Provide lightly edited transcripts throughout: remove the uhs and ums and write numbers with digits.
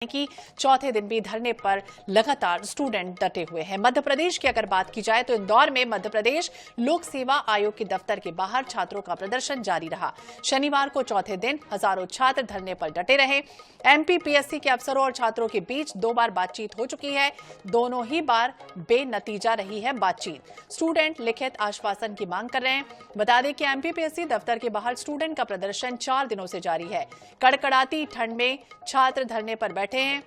कि चौथे दिन भी धरने पर लगातार स्टूडेंट डटे हुए हैं। मध्य प्रदेश की अगर बात की जाए तो इंदौर में मध्य प्रदेश लोक सेवा आयोग के दफ्तर के बाहर छात्रों का प्रदर्शन जारी रहा। शनिवार को चौथे दिन हजारों छात्र धरने पर डटे रहे। एमपीपीएससी के अफसरों और छात्रों के बीच 2 बार बातचीत हो चुकी है। दोनों ही बार बेनतीजा रही है बातचीत। स्टूडेंट लिखित आश्वासन की मांग कर रहे हैं। बता दें कि एमपीपीएससी दफ्तर के बाहर स्टूडेंट का प्रदर्शन 4 दिनों से जारी है। कड़कड़ाती ठंड में छात्र धरने पर बैठे हैं।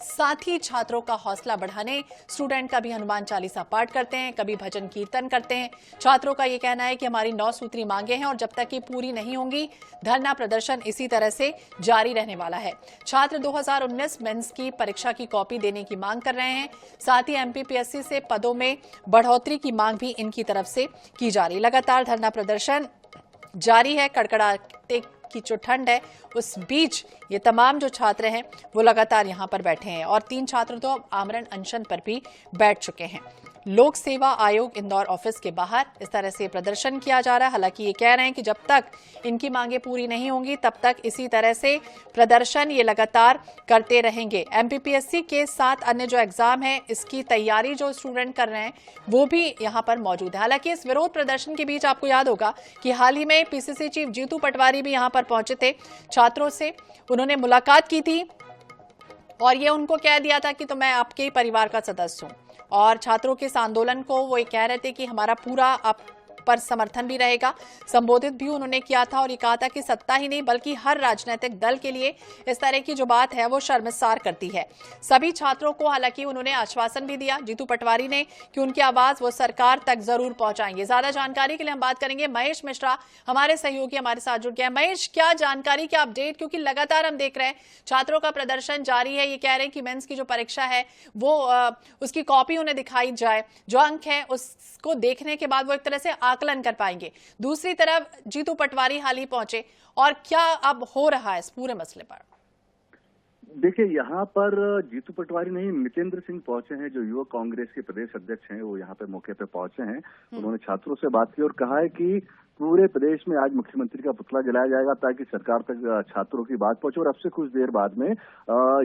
साथ ही छात्रों का हौसला बढ़ाने स्टूडेंट का भी हनुमान चालीसा पाठ करते हैं, कभी भजन कीर्तन करते हैं। छात्रों का यह कहना है कि हमारी 9 सूत्री मांगे हैं और जब तक ये पूरी नहीं होंगी धरना प्रदर्शन इसी तरह से जारी रहने वाला है। छात्र 2019 मेंस की परीक्षा की कॉपी देने की मांग कर रहे हैं। साथ ही एमपीपीएससी से पदों में बढ़ोतरी की मांग भी इनकी तरफ से की जा रही। लगातार धरना प्रदर्शन जारी है। कड़कड़ाते की जो ठंड है उस बीच ये तमाम जो छात्र हैं वो लगातार यहां पर बैठे हैं और 3 छात्र तो अब आमरण अनशन पर भी बैठ चुके हैं। लोक सेवा आयोग इंदौर ऑफिस के बाहर इस तरह से प्रदर्शन किया जा रहा है। हालांकि ये कह रहे हैं कि जब तक इनकी मांगे पूरी नहीं होंगी तब तक इसी तरह से प्रदर्शन ये लगातार करते रहेंगे। एमपीपीएससी के 7 अन्य जो एग्जाम है इसकी तैयारी जो स्टूडेंट कर रहे हैं वो भी यहां पर मौजूद है। हालांकि इस विरोध प्रदर्शन के बीच आपको याद होगा कि हाल ही में पीसीसी चीफ जीतू पटवारी भी यहां पर पहुंचे थे। छात्रों से उन्होंने मुलाकात की थी और ये उनको कह दिया था कि तो मैं आपके ही परिवार का सदस्य हूं। और छात्रों के इस आंदोलन को वो ये कह रहे थे कि हमारा पूरा आप पर समर्थन भी रहेगा। संबोधित भी उन्होंने किया था और ये कहा था कि सत्ता ही नहीं बल्कि हर राजनीतिक दल के लिए इस तरह की जो बात है वो शर्मसार करती है। सभी छात्रों को हालांकि उन्होंने आश्वासन भी दिया जीतू पटवारी ने कि उनकी आवाज वो सरकार तक जरूर पहुंचाएंगे। ज्यादा जानकारी के लिए हम बात करेंगे महेश मिश्रा, हमारे सहयोगी हमारे साथ जुड़ गए हैं। महेश, क्या जानकारी, क्या अपडेट, क्योंकि लगातार हम देख रहे हैं छात्रों का प्रदर्शन जारी है। ये कह रहे हैं कि मेंस की जो परीक्षा है वो उसकी कॉपी उन्हें दिखाई जाए, जो अंक है उसको देखने के बाद वो एक तरह से आकलन कर पाएंगे। दूसरी तरफ जीतू पटवारी हाल ही पहुंचे और क्या अब हो रहा है इस पूरे मसले पर? देखिए, यहाँ पर जीतू पटवारी नहीं, मितेंद्र सिंह पहुंचे हैं जो युवक कांग्रेस के प्रदेश अध्यक्ष हैं। वो यहाँ पे मौके पे पहुंचे हैं। उन्होंने छात्रों से बात की और कहा है कि पूरे प्रदेश में आज मुख्यमंत्री का पुतला जलाया जाएगा ताकि सरकार तक छात्रों की बात पहुंचे। और अब से कुछ देर बाद में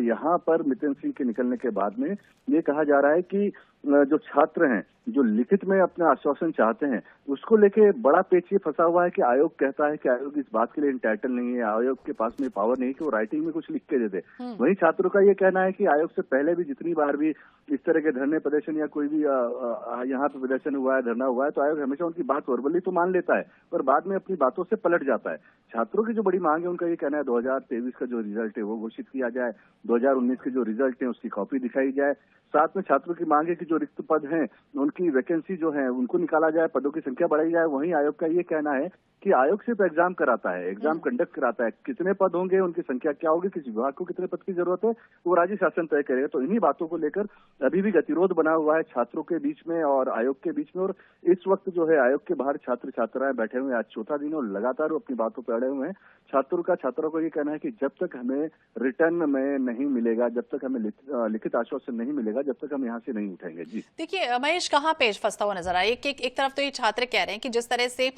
यहाँ पर मितेंद्र सिंह के निकलने के बाद में ये कहा जा रहा है कि जो छात्र हैं जो लिखित में अपना आश्वासन चाहते हैं उसको लेके बड़ा पेच ये फंसा हुआ है कि आयोग कहता है कि आयोग इस बात के लिए इंटाइटल नहीं है, आयोग के पास में पावर नहीं कि वो राइटिंग में कुछ लिख के दे दे। वहीं छात्रों का ये कहना है कि आयोग से पहले भी जितनी बार भी इस तरह के धरने प्रदर्शन या कोई भी यहाँ पे प्रदर्शन हुआ है, धरना हुआ है, तो आयोग हमेशा उनकी बात वर्बली तो मान लेता है पर बाद में अपनी बातों से पलट जाता है। छात्रों की जो बड़ी मांग है उनका ये कहना है 2023 का जो रिजल्ट है वो घोषित किया जाए, 2019 के जो रिजल्ट है उसकी कॉपी दिखाई जाए। साथ में छात्रों की मांग है कि जो रिक्त पद हैं उनकी वैकेंसी जो है उनको निकाला जाए, पदों की संख्या बढ़ाई जाए। वहीं आयोग का ये कहना है कि आयोग सिर्फ एग्जाम कराता है, एग्जाम कंडक्ट कराता है। कितने पद होंगे, उनकी संख्या क्या होगी, किस विभाग को कितने पद की जरूरत है वो राज्य शासन तय करेगा। तो इन्हीं बातों को लेकर अभी भी गतिरोध बना हुआ है छात्रों के बीच में और आयोग के बीच में। और इस वक्त जो है आयोग के बाहर छात्र छात्राएं बैठे हुए हैं। आज चौथा दिन और लगातार वो अपनी बातों पर अड़े हुए हैं। छात्रों को ये कहना है कि जब तक हमें रिटर्न में नहीं मिलेगा, जब तक हमें लिखित आश्वासन नहीं मिलेगा, जब तक हम यहाँ से नहीं उठेंगे। जी देखिए महेश, कहाँ पेच फंसता हुआ नजर आया। एक तरफ तो ये छात्र कह रहे हैं कि जिस तरह से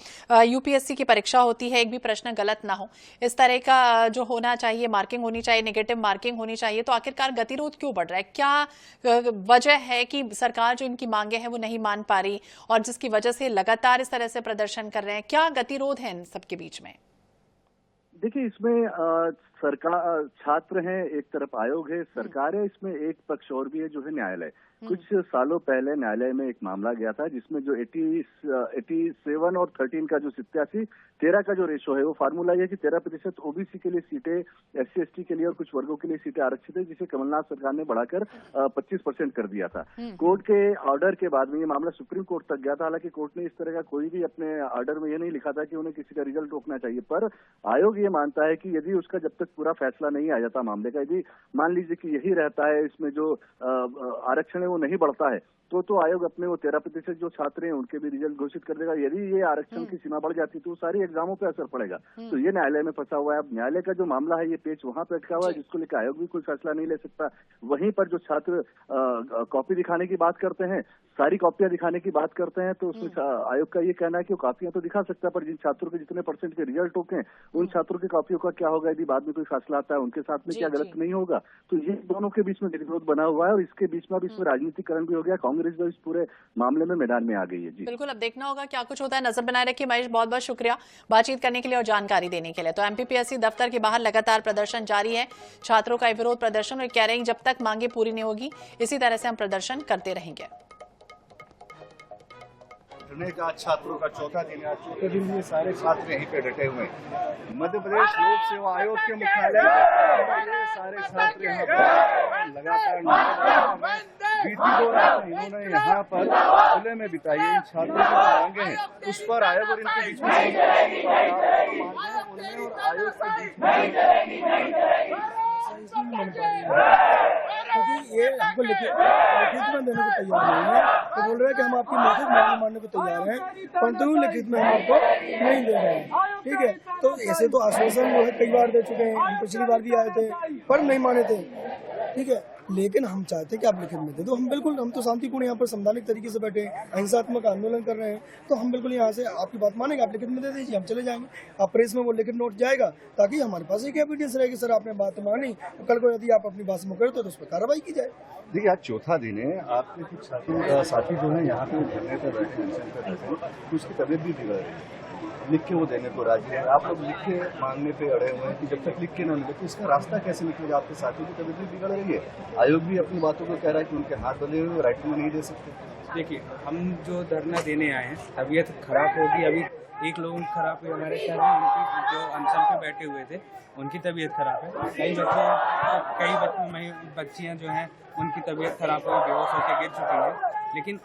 यूपीएससी की परीक्षा होती है एक भी प्रश्न गलत ना हो, इस तरह का जो होना चाहिए, मार्किंग होनी चाहिए, नेगेटिव मार्किंग होनी चाहिए, तो आखिरकार गतिरोध क्यों बढ़ रहा है? क्या वजह है कि सरकार जो इनकी मांगे हैं वो नहीं मान पा रही और जिसकी वजह से लगातार इस तरह से प्रदर्शन कर रहे हैं? क्या गतिरोध है इन सबके बीच में? देखिए, इसमें सरकार, छात्र हैं एक तरफ, आयोग है, सरकार है, इसमें एक पक्ष और भी है जो है न्यायालय। कुछ सालों पहले न्यायालय में एक मामला गया था जिसमें जो 87 और 13 का जो 87-13 का जो रेशो है वो फार्मूला ये कि 13% ओबीसी के लिए सीटें, SC/ST के लिए और कुछ वर्गों के लिए सीटें आरक्षित है, जिसे कमलनाथ सरकार ने बढ़ाकर 25% कर दिया था। कोर्ट के ऑर्डर के बाद में ये मामला सुप्रीम कोर्ट तक गया था। हालांकि कोर्ट ने इस तरह का कोई भी अपने ऑर्डर में ये नहीं लिखा था कि उन्हें किसी का रिजल्ट रोकना चाहिए, पर आयोग ये मानता है कि यदि उसका जब तक पूरा फैसला नहीं आ जाता मामले का, यदि मान लीजिए कि यही रहता है, इसमें जो आरक्षण है वो नहीं बढ़ता है, तो आयोग अपने वो 13% जो छात्र हैं उनके भी रिजल्ट घोषित कर देगा। यदि ये आरक्षण की सीमा बढ़ जाती तो सारी एग्जामों पे असर पड़ेगा। तो ये न्यायालय में फंसा हुआ है। अब न्यायालय का जो मामला है ये पेच वहां पे अटका हुआ है जिसको लेकर आयोग भी कोई फैसला नहीं ले सकता। वहीं पर जो छात्र कॉपी दिखाने की बात करते हैं, सारी कॉपियां दिखाने की बात करते हैं, तो उसमें आयोग का ये कहना है कि वो कॉपियां तो दिखा सकता है पर जिन छात्रों के जितने % के रिजल्ट होते हैं उन छात्रों की कॉपियों का क्या होगा यदि बाद में कोई फैसला आता है उनके साथ में जी, क्या गलत जी। नहीं होगा। तो ये दोनों के बीच में गठजोड़ बना हुआ है और इसके बीच में अब इसमें राजनीतिकरण भी हो गया। कांग्रेस जो इस पूरे मामले में मैदान में आ गई है। जी बिल्कुल, अब देखना होगा क्या कुछ होता है। नजर बनाए रखिए। महेश, बहुत बहुत शुक्रिया बातचीत करने के लिए और जानकारी देने के लिए। तो एमपीपीएससी दफ्तर के बाहर लगातार प्रदर्शन जारी है। छात्रों का विरोध प्रदर्शन और कह रहे हैं जब तक मांगे पूरी नहीं होगी इसी तरह से हम प्रदर्शन करते रहेंगे। का छात्रों का चौथा दिन है। चौथे दिन ये सारे छात्र यहीं पे डटे हुए हैं। मध्य प्रदेश लोक सेवा आयोग के मुख्यालय ये सारे छात्र यहाँ पर लगातार बीती 2 रात इन्होंने यहाँ पर खुले में बिताई। इन छात्रों की जो मांगे हैं उस पर आयोग और इनके बीच में और आयोग के बीच क्योंकि ये हमको लिखित में देने को तैयार नहीं है, तो बोल रहे हैं कि हम आपकी मौखिक मांग मानने को तैयार हैं, परंतु लिखित में हम आपको नहीं दे रहे हैं। ठीक है, तो ऐसे तो आश्वासन वो है कई बार दे चुके हैं, हम पिछली बार भी आए थे पर नहीं माने थे। ठीक है, लेकिन हम चाहते हैं कि आप लिखित में दे दो। हम तो शांतिपूर्ण यहाँ पर संवैधानिक तरीके से बैठे हैं, अहिंसात्मक आंदोलन कर रहे हैं, तो हम बिल्कुल यहाँ से आपकी बात मानेंगे, आप लिखित में दे दीजिए, हम चले जाएंगे। आप प्रेस में वो लिखित नोट जाएगा ताकि हमारे पास एक एविडेंस रहेगी, सर आपने बात मानी, तो कल को यदि आप अपनी बात से मुकर तो उस पर कार्रवाई की जाए। देखिए आज चौथा दिन है। आपके कुछ साथी जो है यहाँ पे धरने पर बैठे हैं, अनशन पर बैठे हैं, तो उसकी तबीयत भी बिगड़ रही है। लिख के वो देने को राजी है। आप लोग लिख के मांगने पे अड़े हुए हैं कि जब तक लिख के ना मिले तो इसका रास्ता कैसे निकलेगा। आपके साथियों की तबीयत भी बिगड़ रही है। आयोग भी अपनी बातों को कह रहा है कि उनके हाथ बंधे हुए राइट में नहीं दे सकते। देखिए, हम जो धरना देने आए हैं, तबीयत खराब होगी। अभी एक लोगों की खराब हुई हमारे शहर में, उनकी जो अनशन पे बैठे हुए थे उनकी तबीयत खराब है। कई बच्चियां जो हैं उनकी तबीयत खराब हो, बेहोश होकर गिर चुकी है। लेकिन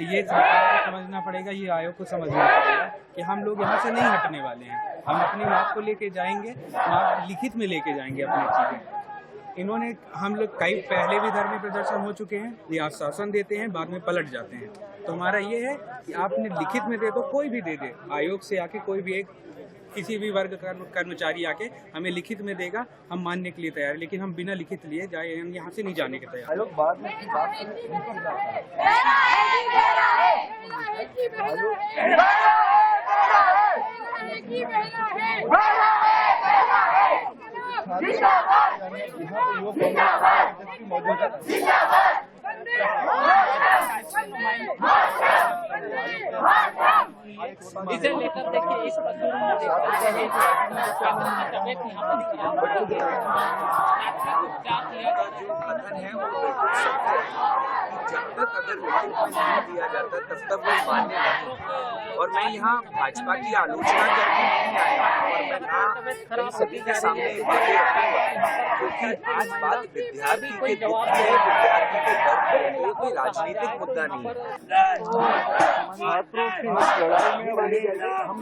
ये सरकार को समझना पड़ेगा, ये आयोग को समझना पड़ेगा कि हम लोग यहाँ से नहीं हटने वाले हैं। हम अपनी बात को लेके जाएंगे, बात लिखित में लेके जाएंगे अपनी चीजें। इन्होंने हम लोग कई पहले भी धरने प्रदर्शन हो चुके हैं, ये आश्वासन देते हैं, बाद में पलट जाते हैं। तो हमारा ये है कि आपने लिखित में दे दो, कोई भी दे दे, आयोग से आके कोई भी एक किसी भी वर्ग का कर्मचारी आके हमें लिखित में देगा, हम मानने के लिए तैयार है। लेकिन हम बिना लिखित लिए जाए हम यहाँ से नहीं जाने के तैयार। आयोग बाद में इसे लेकर देखिए इस जब तक अगर लिखित में नहीं दिया जाता तब तक वो मान्य नहीं। और मैं यहाँ भाजपा की आलोचना करके नहीं आया और मैं ना सभी के सामने क्योंकि आज बात विद्यार्थी के दुख की है, विद्यार्थी के दर्द की है, ये कोई राजनीतिक मुद्दा नहीं है। छात्रों की इस लड़ाई में हम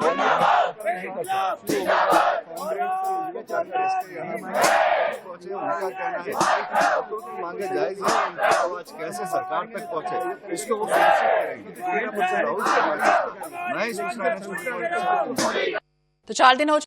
पहुंचे, उनका कहना है छात्रों की मांगे जायज है, उनकी आवाज कैसे सरकार तक पहुंचे इसको वो सुनिश्चित करेंगे। मैं इस तो 4 दिन हो